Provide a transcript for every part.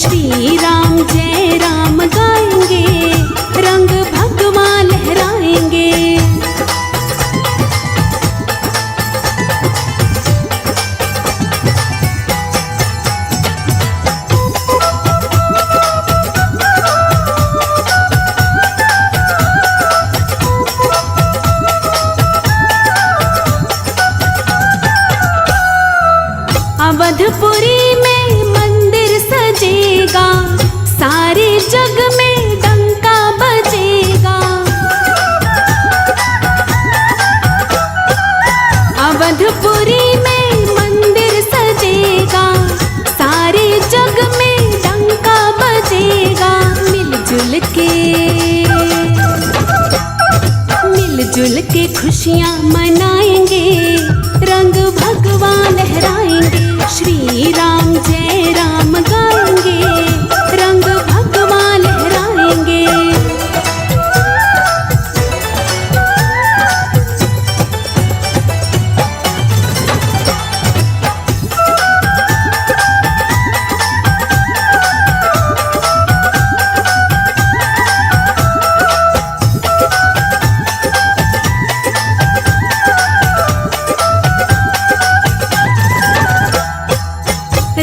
श्री राम जय राम गाएंगे, रंग भगवा लहराएंगे। अवधपुरी में मंदिर सजेगा, सारे जग में डंका बजेगा। अवधपुरी में मंदिर सजेगा, सारे जग में डंका बजेगा। मिलजुल के खुशियाँ मनाएंगे, रंग भगवा लहराएंगे। श्री राम जय राम गाएंगे, रंग भगवा लहराएंगे।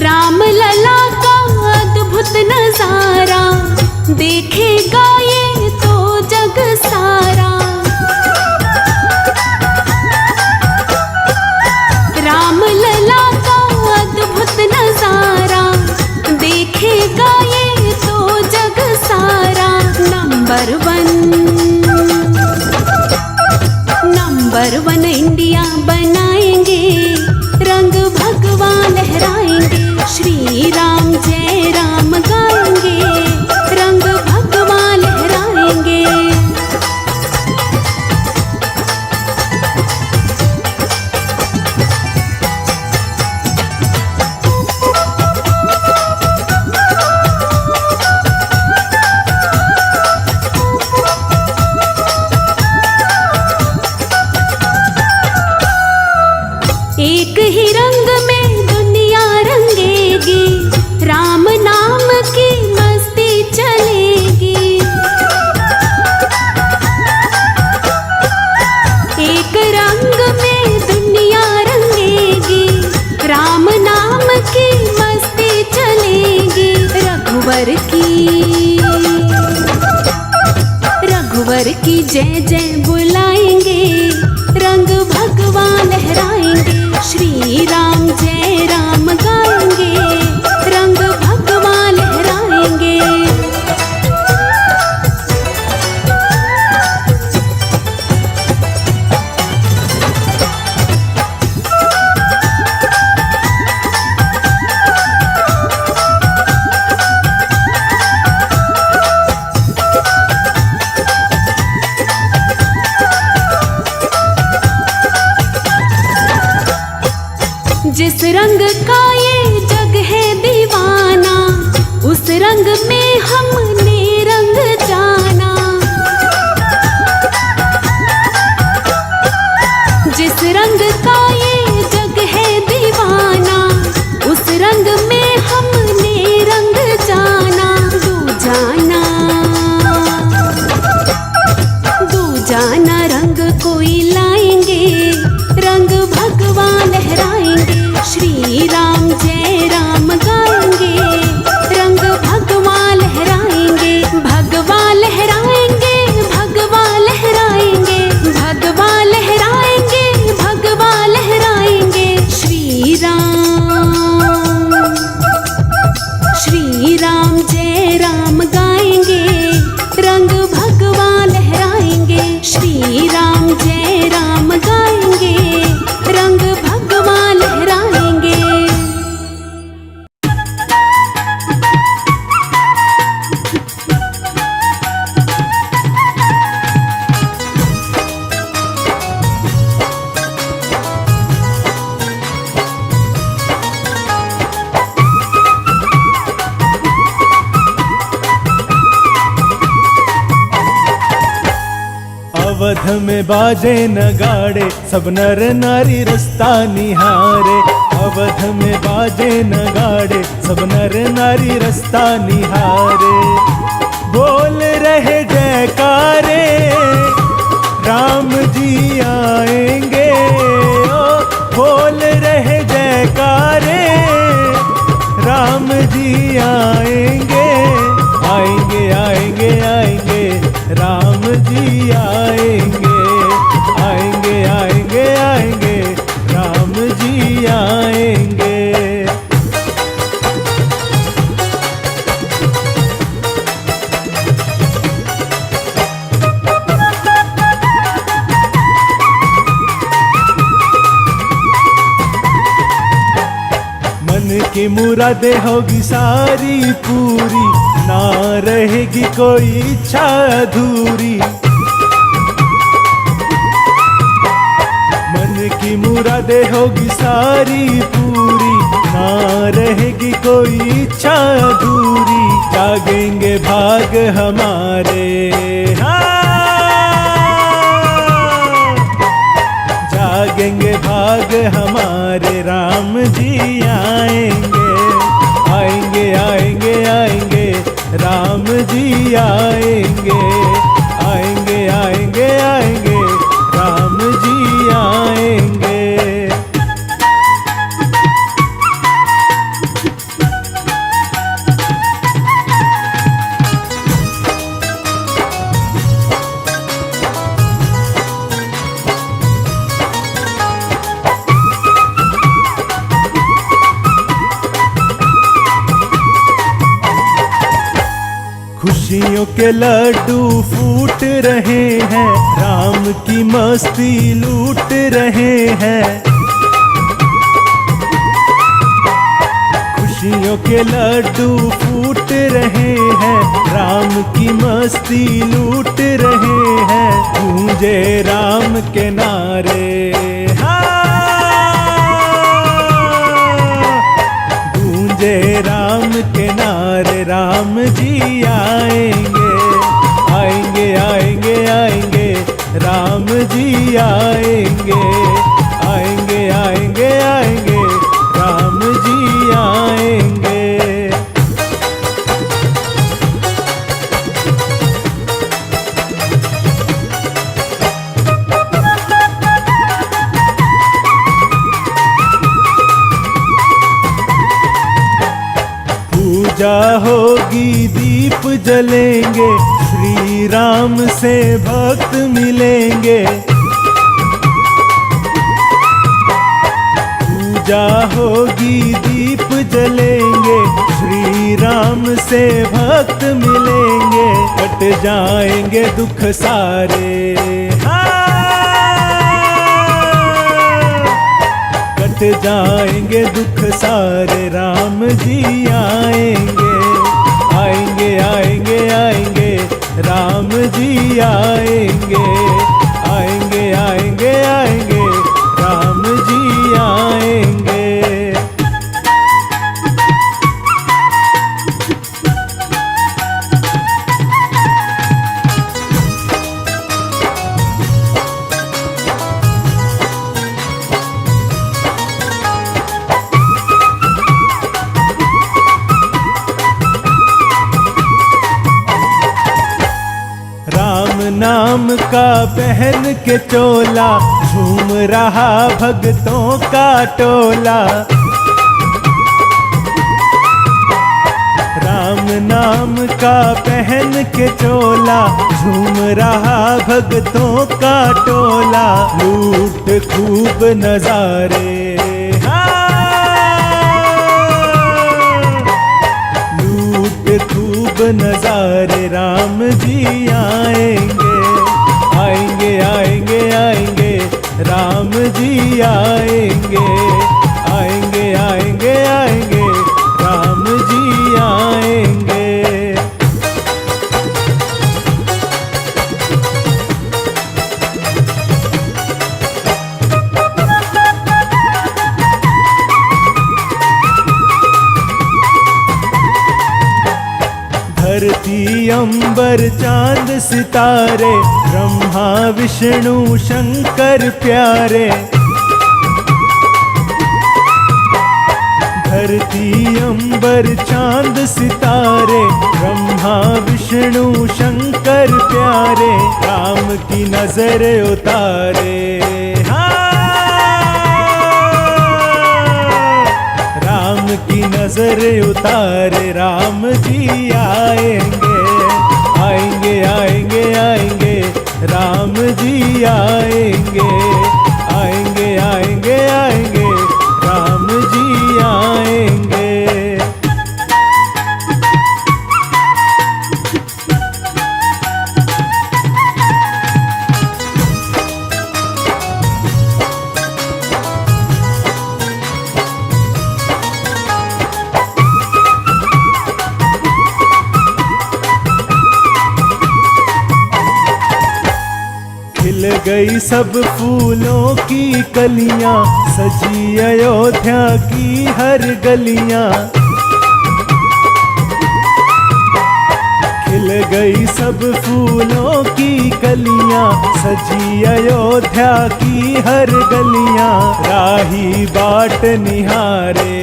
राम लला का अद्भुत नजारा, देखेगा ये तो जग सारा। राम लला का अद्भुत नजारा, देखेगा ये तो जग सारा। नंबर वन इंडिया बनाएंगे, रंग भगवा लहराएंगे। श्री राम जय राम गाएंगे, रंग भगवा लहराएंगे। एक ही रंग में दुनिया रंगेगी, राम नाम की मस्ती चलेगी। एक रंग में दुनिया रंगेगी, राम नाम की मस्ती चलेगी। रघुवर की जय जय बुलाएंगे, रंग भगवा लहराएंगे। श्री राम जय राम गाएंगे, रंग भगवा लहराएंगे। जिस रंग का ये जग है दीवाना, उस रंग में हमने रंग जाना। जिस रंग का ये जग है दीवाना, उस रंग में हमने रंग जाना। दूजाना रंग कोई लाएंगे, रंग भगवा लहराएंगे। श्री राम जय राम गाएंगे, रंग भगवा लहराएंगे। भगवा लहराएंगे, भगवा लहराएंगे, भगवा लहराएंगे, भगवा लहराएंगे। श्री राम जय राम गाएंगे, रंग भगवा लहराएंगे। श्री राम जय राम गाएंगे, रंग भगवा लहराएंगे। अवध में बाजे नगाड़े, सब नर नारी रस्ता निहारे। अवध में बाजे नगाड़े, सब नर नारी रास्ता निहारे। बोल रहे जयकारे, राम जी आएंगे। ओ बोल रहे जयकारे, राम जी आएंगे। आएंगे आएंगे आएंगे, राम जी आएंगे। आएंगे आएंगे आएंगे, राम जी आएंगे। मन की मुरादें होगी सारी पूरी, ना रहेगी कोई इच्छा अधूरी। मन की मुरादें होगी सारी पूरी, ना रहेगी कोई इच्छा अधूरी। जागेंगे भाग हमारे, जागेंगे भाग हमारे, राम जी आएंगे। आएंगे आएंगे आएंगे, राम जी आएंगे। आएंगे आएंगे आएंगे, राम जी आएंगे। खुशियों के लड्डू फूट रहे हैं, राम की मस्ती लूट रहे हैं। खुशियों के लड्डू फूट रहे हैं, राम की मस्ती लूट रहे हैं। गूंजे राम के नारे, गूंजे राम के नारे, राम जी आएंगे। आएंगे आएंगे आएंगे, राम जी आएंगे। आएंगे आएंगे आएंगे, राम जी आएंगे। पूजा होगी, दीप जलेंगे, श्री राम से भक्त मिलेंगे। पूजा होगी, दीप जलेंगे, श्री राम से भक्त मिलेंगे। कट जाएंगे दुख सारे, कट जाएंगे दुख सारे, राम जी आएंगे। आएंगे आएंगे आएंगे, राम जी आएंगे। आएंगे आएंगे आएंगे, राम जी आएंगे। नाम का पहन के चोला, झूम रहा भक्तों का टोला। राम नाम का पहन के चोला, झूम रहा भक्तों का टोला। लूट खूब नजारे, लूट खूब नजारे, राम जी आएंगे। आएंगे आएंगे आएंगे, राम जी आएंगे। आएंगे आएंगे आएंगे, राम जी आएंगे। धरती अंबर चांद सितारे, ब्रह्मा विष्णु शंकर प्यारे। धरती अंबर चांद सितारे, ब्रह्मा विष्णु शंकर प्यारे, राम की नजर उतारे। राम की नजर उतारे, राम जी आएंगे, आएंगे आएंगे आएंगे, राम जी आएंगे, आएंगे आएंगे आएंगे, राम जी आएंगे। खिल गई सब फूलों की कलियां, सजी अयोध्या की हर गलियां। खिल गई सब फूलों की कलियां, सजी अयोध्या की हर गलियां, राही बाट निहारे।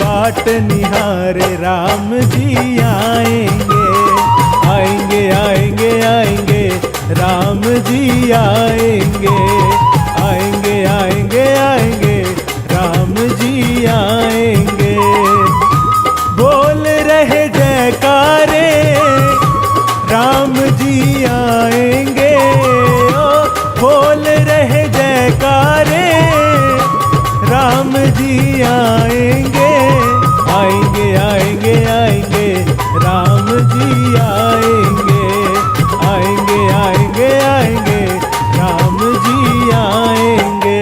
बाट निहारे, राम जी आएंगे, आएंगे आएंगे आएंगे, राम जी आएंगे, आएंगे आएंगे आएंगे, राम जी आएंगे। बोल रहे जयकारे, राम जी आएंगे, ओ बोल रहे जयकारे, राम जी आएंगे, आएंगे आएंगे आएंगे, राम जी आएंगे, आएंगे आएंगे आएंगे, राम जी आएंगे।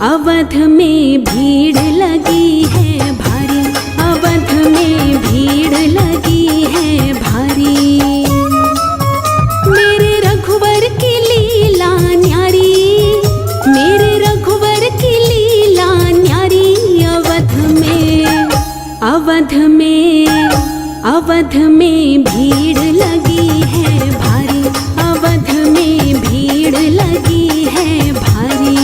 अवध में भीड़ लगी है भारी, अवध में भीड़ लगी है भारी। मेरे रघुवर की लीला न्यारी, मेरे रघुवर की लीला न्यारी। अवध में भीड़ लगी है भारी, अवध में भीड़ लगी है भारी।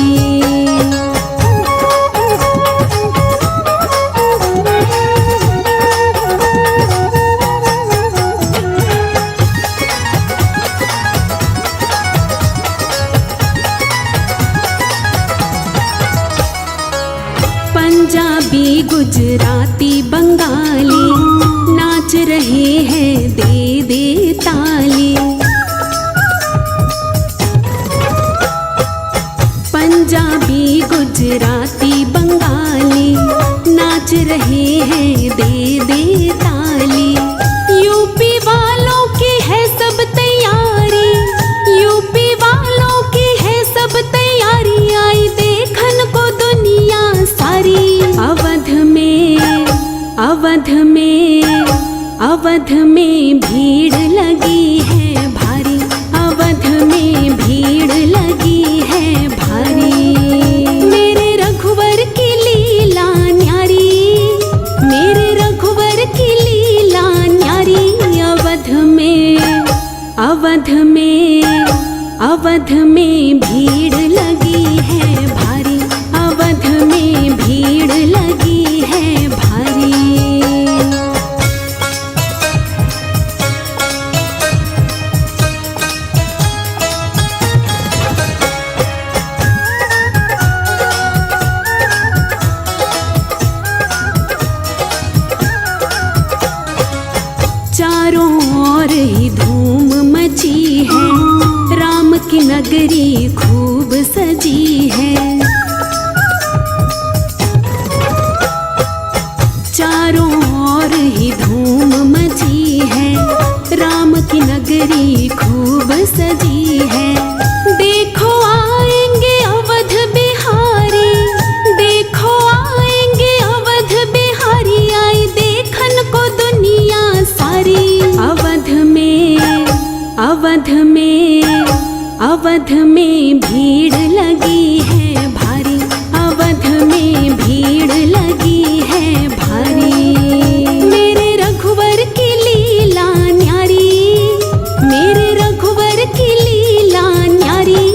पंजाबी गुजराती बंगाली नाच रहे हैं दे दे ताली। पंजाबी गुजराती बंगाली नाच रहे हैं दे दे ताली। यूपी वालों की है सब तैयारी, यूपी वालों की है सब तैयारी। आई देखन को दुनिया सारी। अवध में भीड़ लगी है भारी, अवध में भीड़ लगी है भारी। मेरे रघुवर की लीला न्यारी, मेरे रघुवर की लीला न्यारी। अवध में भीड़ लगी है भारी, अवध में भीड़ लगी है भारी। चारों ओर ही धूम मची है, राम की नगरी खूब सजी है। चारों ओर ही धूम मची है, राम की नगरी खूब सजी है। देखो आएंगे अवध बिहारी, अवध में भीड़ लगी है भारी, अवध में भीड़ लगी है भारी। मेरे रघुवर की लीला न्यारी, मेरे रघुवर की लीला न्यारी।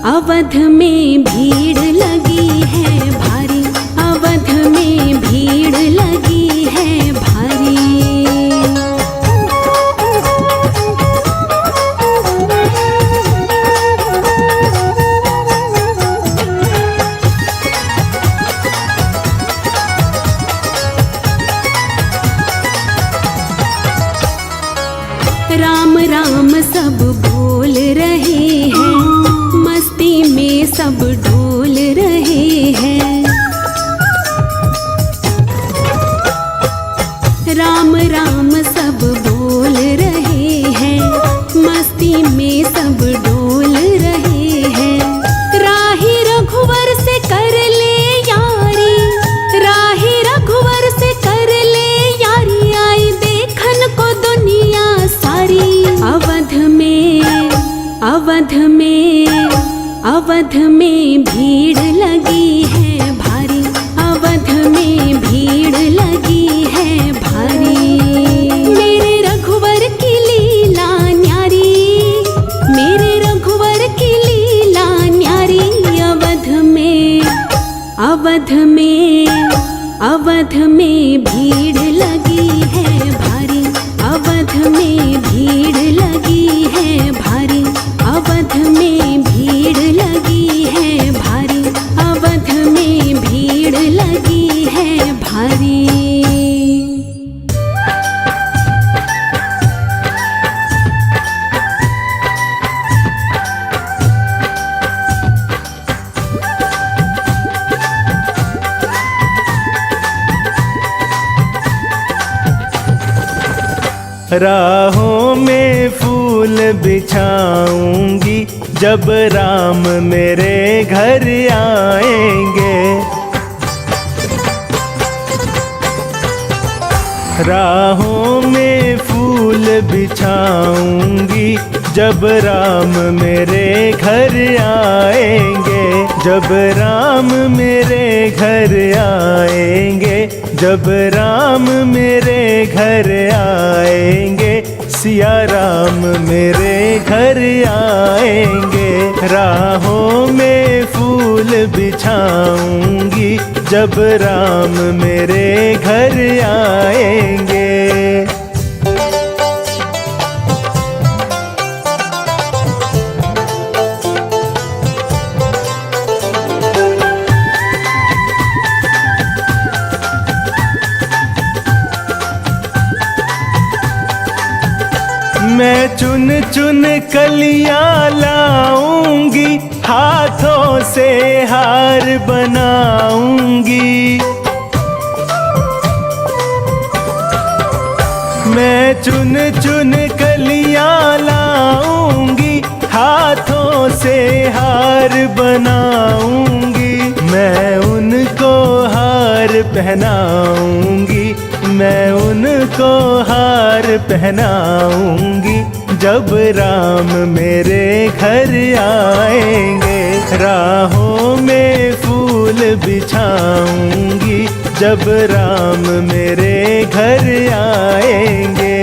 अवध में भीड़ लगी है भारी, अवध में भीड़ लगी है भारी। राम राम सब बोल रहे हैं, मस्ती में सब डोल रहे हैं। राम राम सब बोल रहे हैं, मस्ती में सब डोल रहे हैं। राही रघुवर से कर ले यारी, राही रघुवर से कर ले यारी। आई देखन को दुनिया सारी। अवध में भीड़ लगी है भारी, अवध में भीड़ लगी है भारी। मेरे रघुवर की लीला न्यारी, मेरे रघुवर की लीला न्यारी। अवध में भीड़ लगी है भारी, अवध में भीड़ लगी है भारी। अवध में भीड़ लगी है भारी, अवध में भीड़ लगी है भारी। राहों में फूल बिछाऊंगी, जब राम मेरे घर आएंगे। राहों में फूल बिछाऊंगी, जब राम मेरे घर आएंगे। जब राम मेरे घर आएंगे, जब राम मेरे घर आएंगे। सिया राम मेरे घर आएंगे। राहों में फूल बिछाऊंगी, जब राम मेरे घर आएंगे। मैं चुन चुन कलियां लाऊंगी, हाथों से हार बनाऊंगी। मैं चुन चुन कलियां लाऊंगी, हाथों से हार बनाऊंगी। मैं उनको हार पहनाऊंगी, मैं उनको हार पहनाऊंगी। जब राम मेरे घर आएंगे। राहों में फूल बिछाऊंगी, जब राम मेरे घर आएंगे।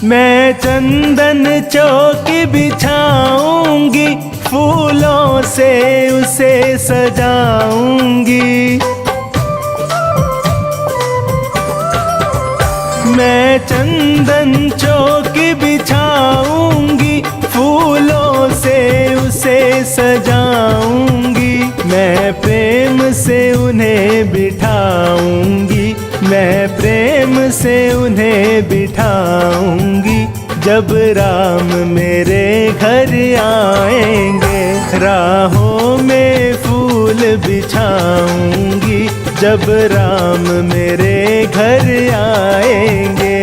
मैं चंदन चौक बिछाऊंगी, फूलों से उसे सजाऊंगी। मैं चंदन चौक बिछाऊंगी, फूलों से उसे सजाऊंगी। मैं प्रेम से उन्हें बिठाऊंगी, मैं प्रेम से उन्हें बिठाऊंगी। जब राम मेरे घर आएंगे। राहों में फूल बिछाऊंगी, जब राम मेरे घर आएंगे।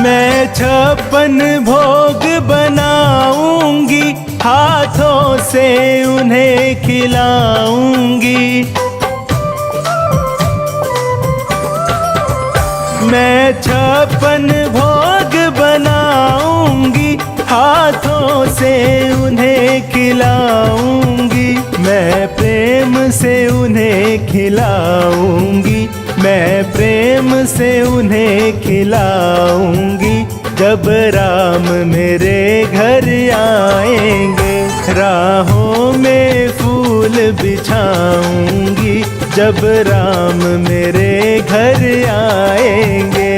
मैं 56 भोग बनाऊंगी, हाथों से उन्हें खिलाऊंगी। मैं 56 भोग बनाऊंगी, हाथों से उन्हें खिलाऊंगी। मैं प्रेम से उन्हें खिलाऊंगी, मैं प्रेम से उन्हें खिलाऊंगी। जब राम मेरे घर आएंगे, राहों में फूल बिछाऊंगी। जब राम मेरे घर आएंगे।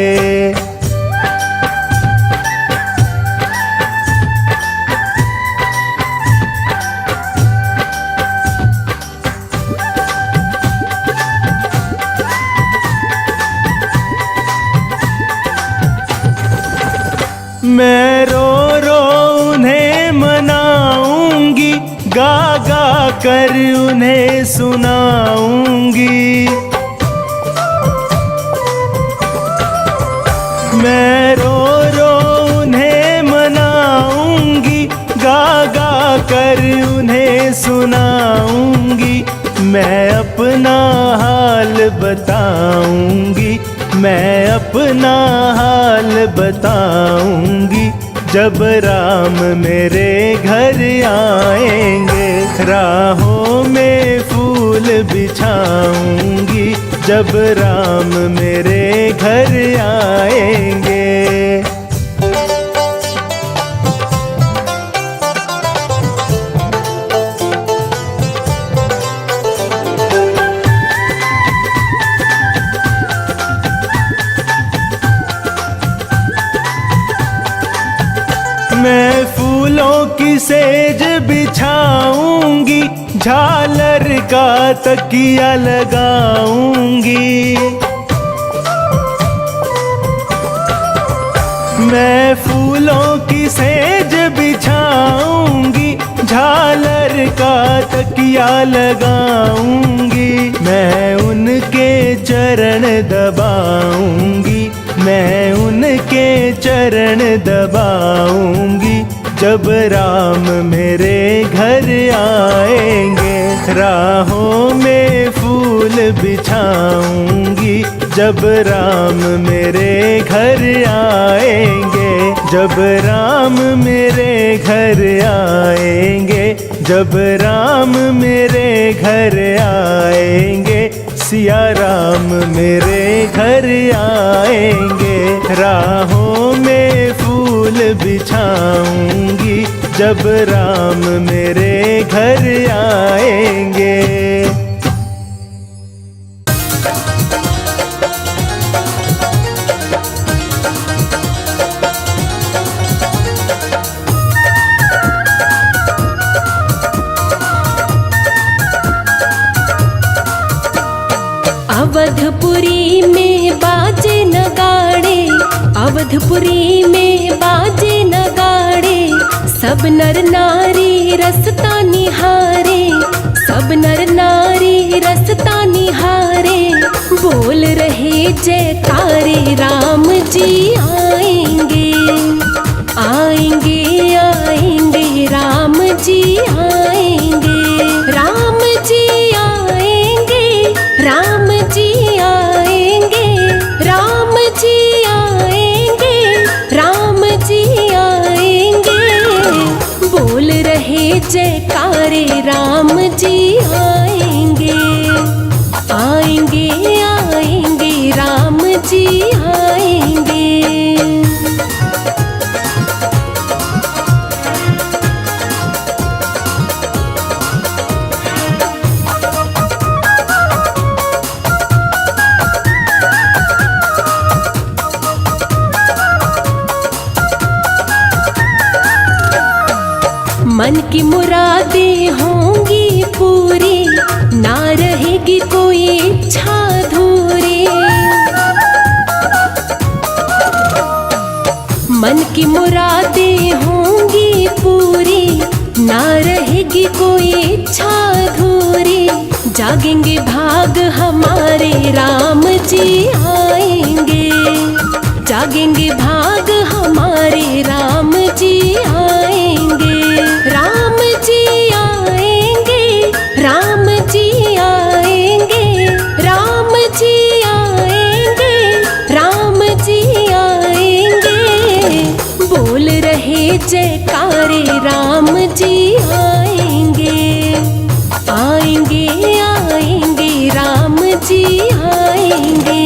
मैं रो रो उन्हें मनाऊंगी, गा गा कर उन्हें सुनाऊंगी। मैं रो रो उन्हें मनाऊंगी, गा गा कर उन्हें सुनाऊंगी। मैं अपना हाल बताऊंगी, मैं अपना हाल बताऊंगी। जब राम मेरे घर आएंगे, राहों में फूल बिछाऊंगी। जब राम मेरे घर आएंगे। मैं फूलों की सेज बिछाऊंगी, झालर का तकिया लगाऊंगी। मैं फूलों की सेज बिछाऊंगी, झालर का तकिया लगाऊंगी। मैं उनके चरण दबाऊंगी, मैं उनके चरण दबाऊंगी। जब राम मेरे घर आएंगे, राहों में फूल बिछाऊंगी। जब राम मेरे घर आएंगे, जब राम मेरे घर आएंगे, जब राम मेरे घर आएंगे। सिया राम मेरे घर आएंगे, राहों में फूल बिछाऊंगी। जब राम मेरे घर आएंगे। अवधपुरी में बाजे नगाड़े, अवधपुरी में बाजे नगाड़े। सब नर नारी रसता निहारे, सब नर नारी रसता निहारे। बोल रहे जयकारे, राम जी आएंगे, आएंगे आएंगे राम जी आएंगे। राम जी आएंगे, राम जी आएंगे, राम जी आएंगे, राम जी आएंगे। बोल रहे जयकारे, राम जी आएंगे, आएंगे आएंगे राम जी आएंगे। मन की मुरादें होंगी पूरी, ना रहेगी कोई इच्छा अधूरी। मन की मुरादें होंगी पूरी, ना रहेगी कोई इच्छा अधूरी। जागेंगे भाग हमारे राम जी आएंगे, जागेंगे भाग हमारे राम जी आएंगे। राम जी आएंगे, राम जी आएंगे, राम जी आएंगे, राम जी आएंगे। बोल रहे जयकारे राम जी आएंगे, आएंगे आएंगे राम जी आएंगे।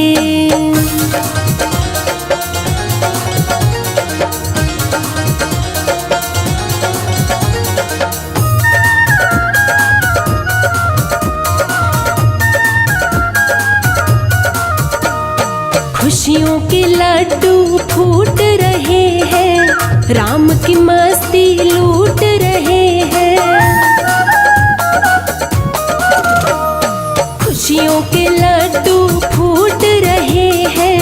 खुशियों के लड्डू फूट रहे हैं, राम की मस्ती लूट रहे हैं। खुशियों के लड्डू फूट रहे हैं,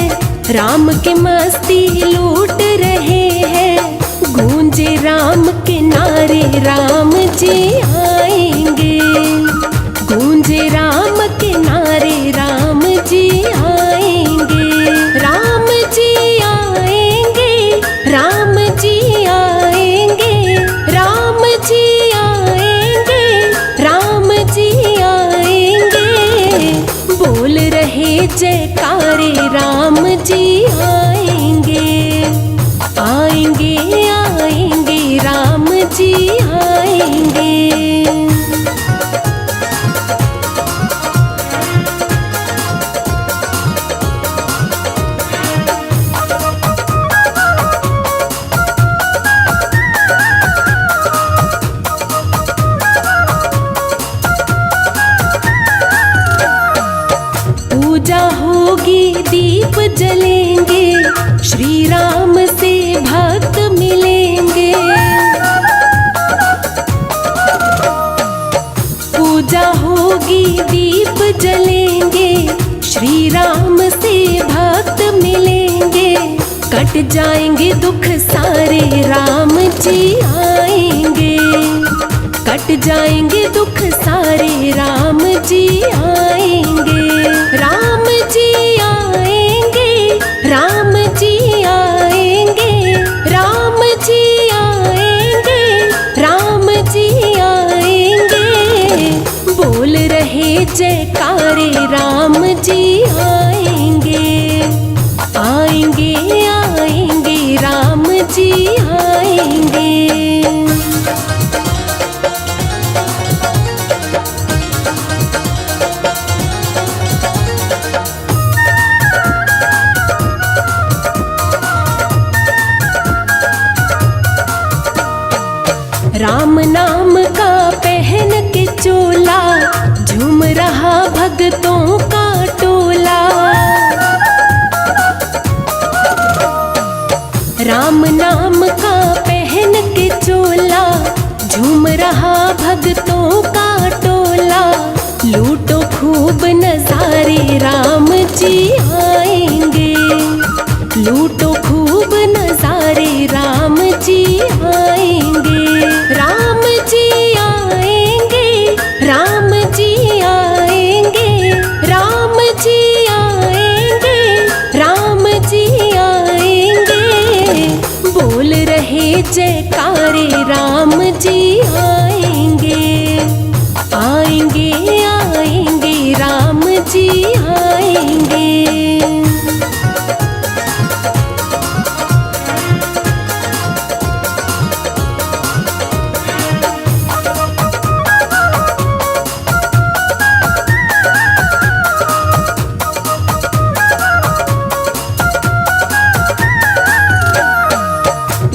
राम की मस्ती लूट रहे हैं। गूंजे राम के नारे राम जी आएंगे, गूंजे राम के नारे राम जी आएंगे। राम जी आएंगे, राम जी आएंगे, राम जी आएंगे, राम जी आएंगे। बोल रहे जयकारे राम जी आएंगे, आएंगे आएंगे राम जी आएंगे। पूजा होगी दीप जलेंगे, श्री राम से भक्त मिलेंगे। पूजा होगी दीप जलेंगे, श्री राम से भक्त मिलेंगे। कट जाएंगे दुख सारे राम जी आएंगे, कट जाएंगे दुख सारे राम जी आएंगे। राम जी आएंगे, राम जी आएंगे, राम जी आएंगे, राम जी आएंगे। बोल रहे जयकारे राम जी आएंगे, आएंगे आएंगे राम जी आएंगे। राम नाम का पहन के चोला, झूम रहा भक्तों का टोला। राम नाम का पहन के चोला, झूम रहा भक्तों का टोला। लूटो खूब नजारे राम जी आएंगे, लूटो खूब नजारे राम जी आएंगे। राम जी आएंगे, राम जी आएंगे, राम जी आएंगे, राम जी आएंगे। बोल रहे जयकारे राम जी आएंगे, आएंगे आएंगे राम जी आएंगे।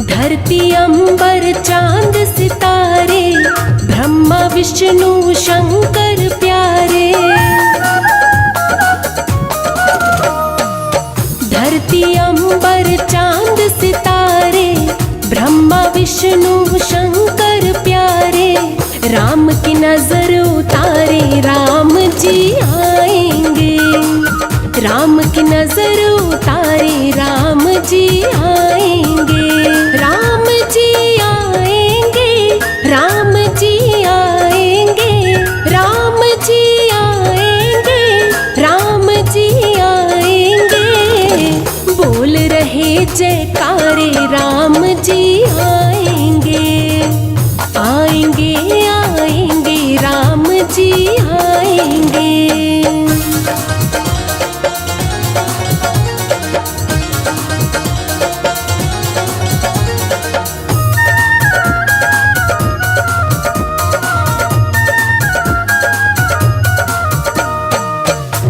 धरती अंबर चांद सितारे, ब्रह्मा विष्णु शंकर प्यारे। धरती अंबर चांद सितारे, ब्रह्मा विष्णु शंकर प्यारे, राम की नजर उतारे राम जी आएंगे। राम की नजर उतारे राम जी आएंगे। राम जी आएंगे, राम जी आएंगे, राम जी आएंगे, राम जी आएंगे। बोल रहे जयकारे राम जी आएंगे। आएंगे आएंगे राम जी आएंगे।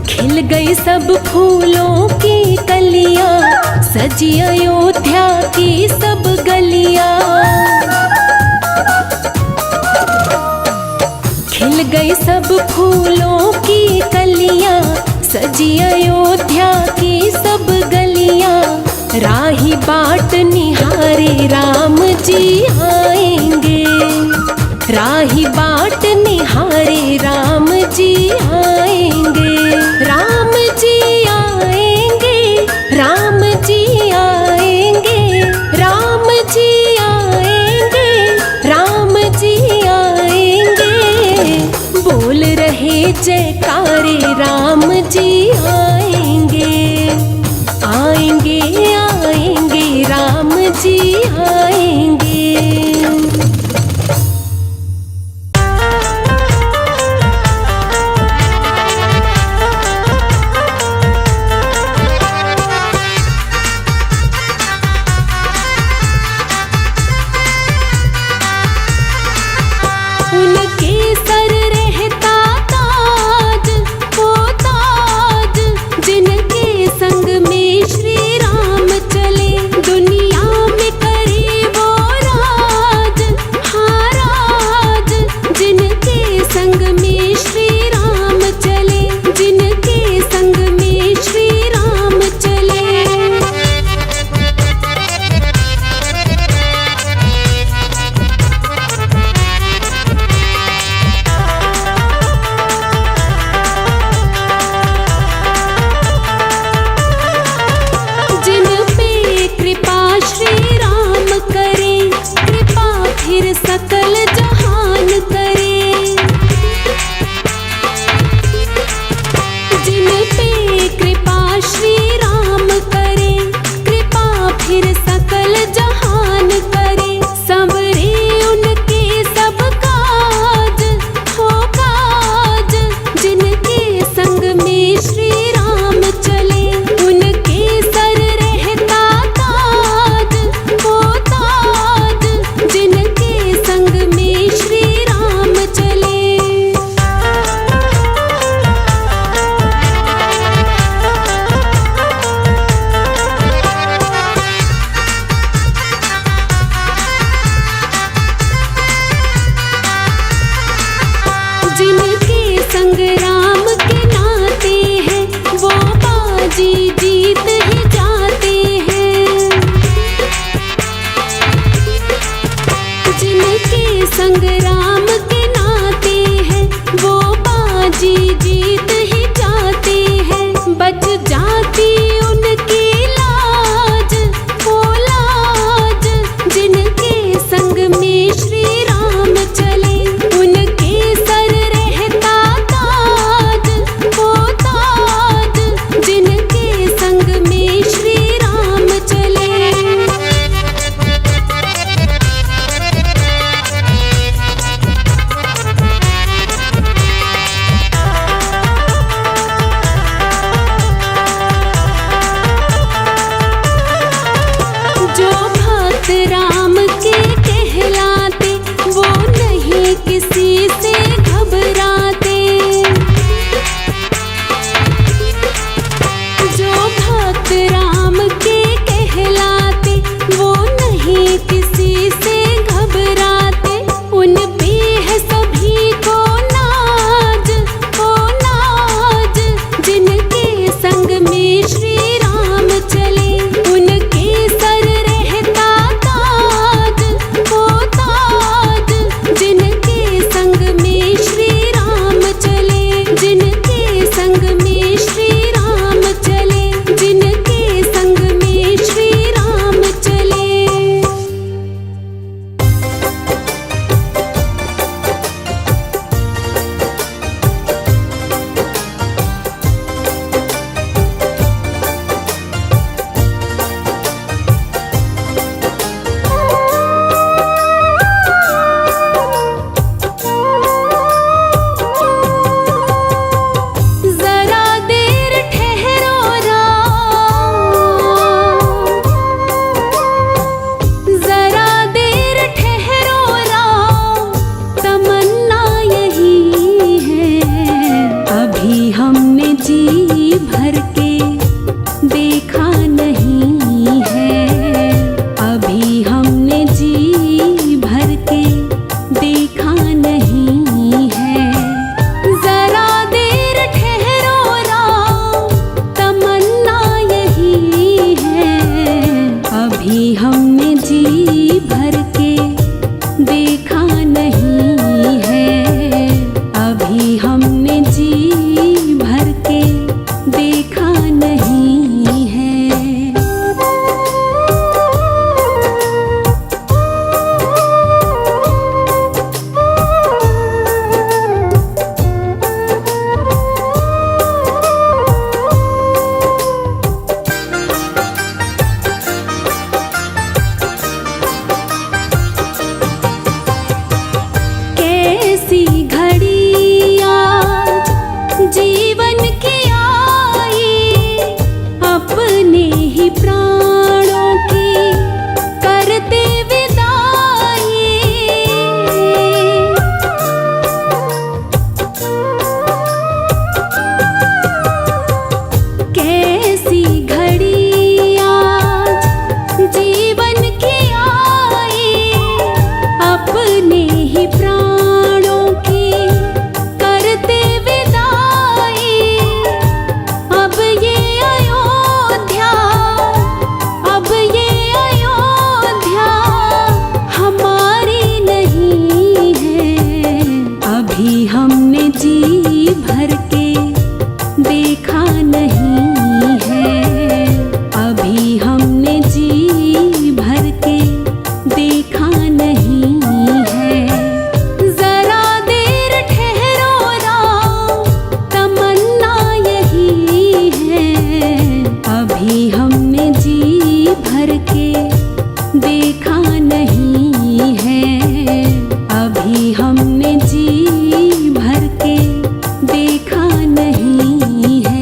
खिल गई सब फूलों की कलियां, सजी अयोध्या की सब गलियां। खिल गई सब फूलों की कलियां, सजी अयोध्या की सब गलियां। राही बाट निहारे राम जी आएंगे। राही बाट निहारे राम जी आएंगे। राम जी आएंगे, राम जी आएंगे, राम जी आएंगे, राम जी आएंगे। बोल रहे जयकारे राम जी आएंगे। आएंगे आएंगे राम जी आएंगे। उनके सर रहता ताज, वो ताज जिनके संग में श्री राम चले। दुनिया में करे वो राज, हाँ राज जिनके संग में श्री राम चले। जिनके संग में श्री राम चले। जिन पे कृपा श्री राम करे, कृपा फिर सकल जहान करे। जिन पे कृपा श्री राम करे, कृपा फिर सकल जहान करे। संवरे उनके सब काज, हो काज जिनके संग में श्री राम चले। उनके सर रहता ताज, वो ताज जिनके संग में श्री राम चले। जिनके संग राम के नाते हैं, वो बाजी जीत ही जाते हैं। जिनके संग राम के नाते हैं, वो बाजी जीत ही जाते हैं। बच जाती उनकी लाज, वो लाज जिनके संग में श्री राम चले। उनके सर रहता ताज, वो ताज जिनके संग में श्री राम चले। अभी हमने जी भर के देखा नहीं है, अभी हमने जी भर के देखा नहीं है। जरा देर ठहरो राम, तमन्ना यही है, अभी हमने जी भर के देखा नहीं है, अभी हमने जी भर के देखा नहीं है।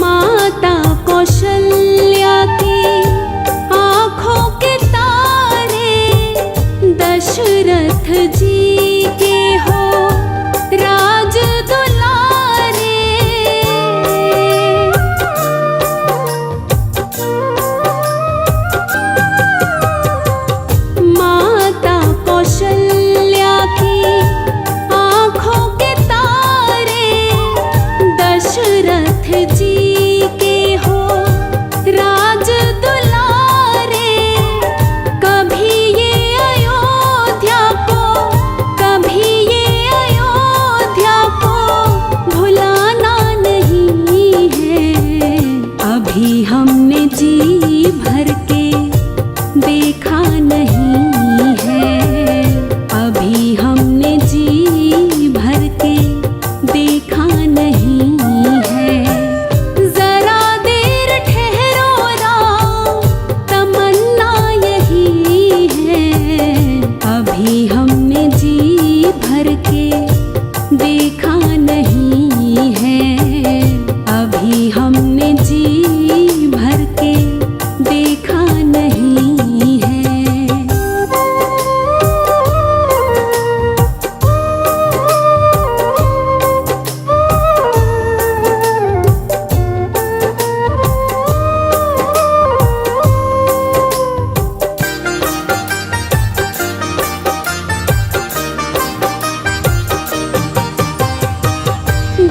माता कौशल्या की आँखों के तारे, दशरथ जी के हो राज दुलारे। माता कौशल्या की आँखों के तारे, दशरथ जी के हो राज दुलारे। कभी ये अयोध्या को, कभी ये अयोध्या को भुलाना नहीं है, अभी हमने जी भर के देखा नहीं है, अभी हमने जी भर के देखा नहीं है। जरा देर ठहरो राम, तमन्ना यही है, अभी हमने जी भर के देखा नहीं है, अभी हमने जी भर के देखा नहीं है।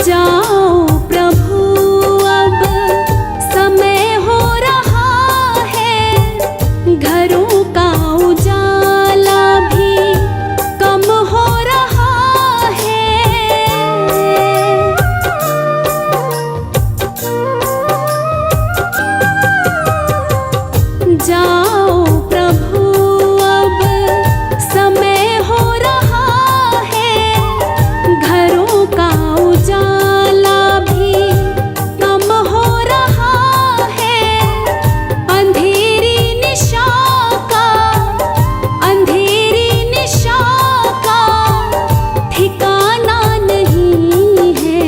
जाओ प्रभु अब समय हो रहा है, घरों का उजाला भी कम हो रहा है। जाओ प्रभु अब समय हो रहा है, घरों का उजाला भी कम हो रहा है। अंधेरी निशा का, अंधेरी निशा का ठिकाना नहीं है,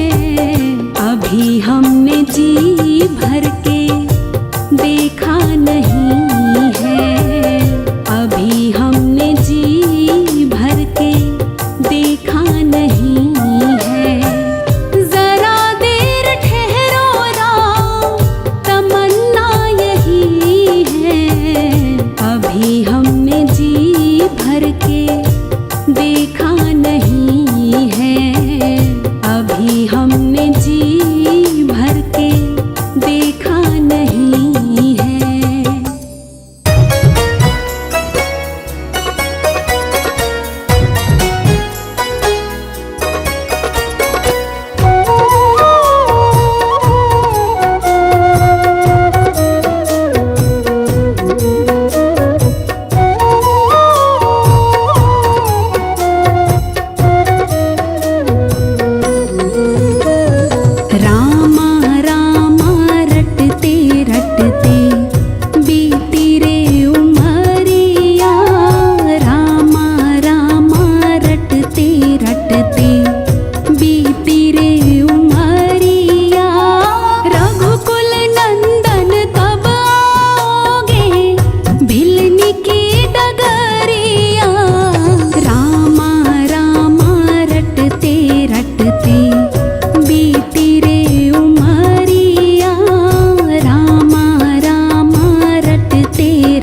अभी हमने जी भर के देखा नहीं है,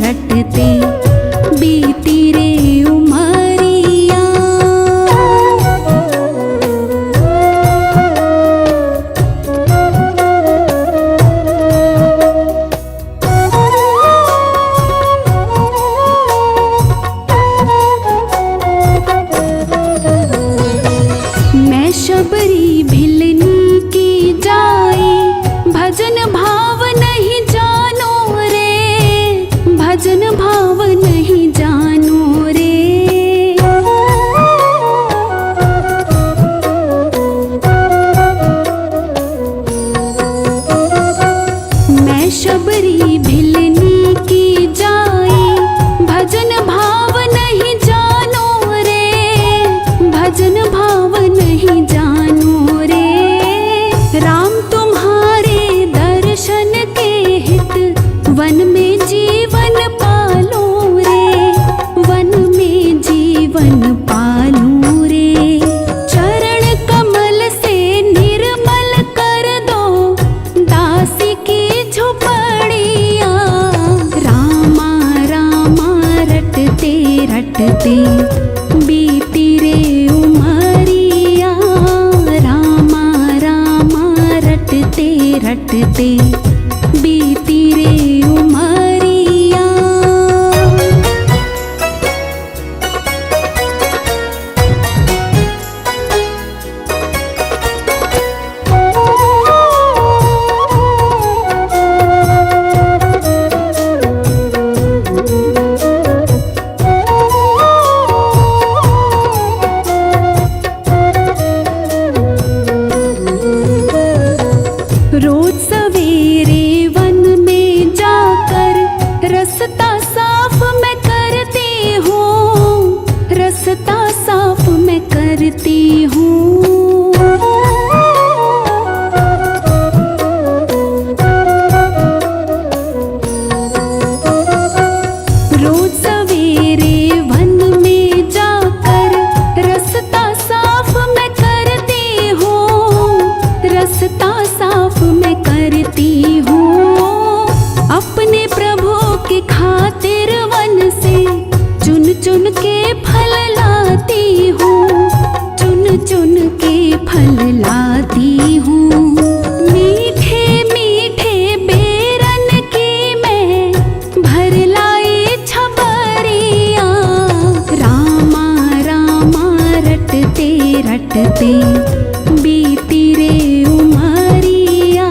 रटते बीती रे उमरिया। मैं शबरी भिलनी की जाए, भजन भाव नहीं जानो रे, भजन भाव नहीं जानो रे। मैं शबरी भिलनी की जाए, भजन भाव नहीं जानो रे, भजन भाव नहीं जानो रे। राम तुम्हारे दर्शन के हित, वन में जीवन पालो रे, वन में जीवन पालो रे। चरण कमल से निर्मल कर दो दासी की झोपड़िया। रामा रामा रटते रटते बीती रे उमरिया। रामा रामा रटते रटते बीती रे उमरिया। रोज सवेरे वन में जाकर रास्ता साफ मैं करती हूँ, रास्ता साफ मैं करती हूँ। रोज सवेरे वन में जाकर रास्ता साफ मैं करती हूँ, रास्ता साफ मैं करती हूँ। अपने प्रभु के खातिर वन से चुन चुन के फल लाती हूँ, चुन चुन के फल लाती हूँ। मीठे मीठे बेरन की मैं भर लाई छबरिया। रामा रामा रटते रटते बीती रे उमरिया।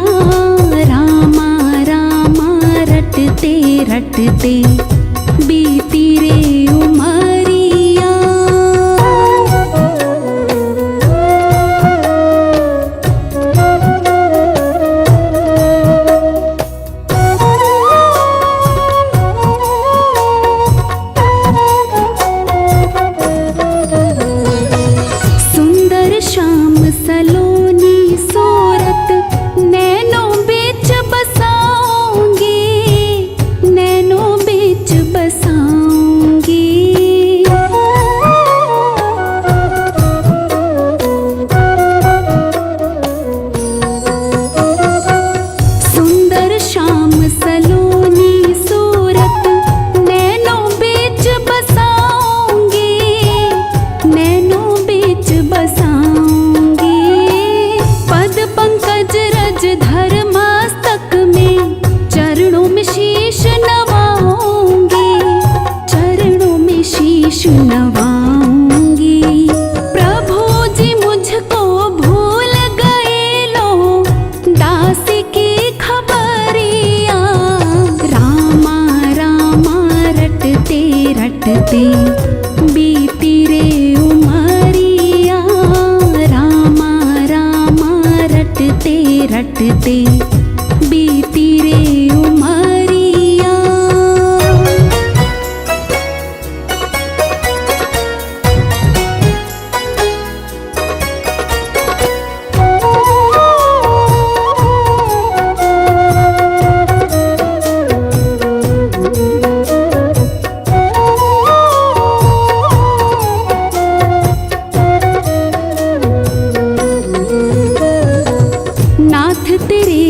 रामा रामा रटते रटते बीती रे उमरिया। सुंदर श्याम सलोनी सूरत, नैनों बीच बसाऊंगी, नैनों बीच बसाऊंगी। सुंदर श्याम सलोनी सूरत, नैनों बीच बसाऊंगी, नैनों बीच बसाऊंगी। पद पंकज रज धर मस्तक में, चरणों में शीश नवाऊंगी, चरणों में शीश नवाऊंगी। प्रभु जी मुझको भूल गए लो, दासी की खबरिया। रामा रामा रटते रटते बीती रे उमरिया। रामा रामा रटते रटते बीती रे उमरिया। नाथ तेरे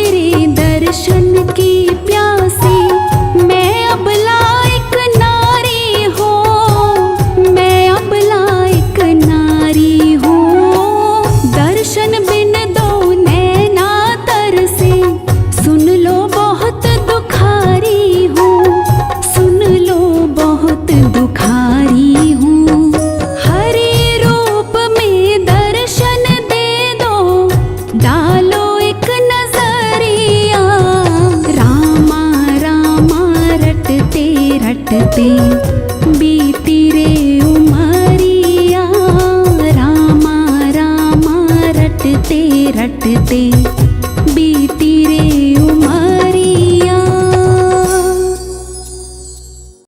तेरे दर्शन की प्यासी मैं अबला एक नारी हूँ, मैं अबला एक नारी हूँ। दर्शन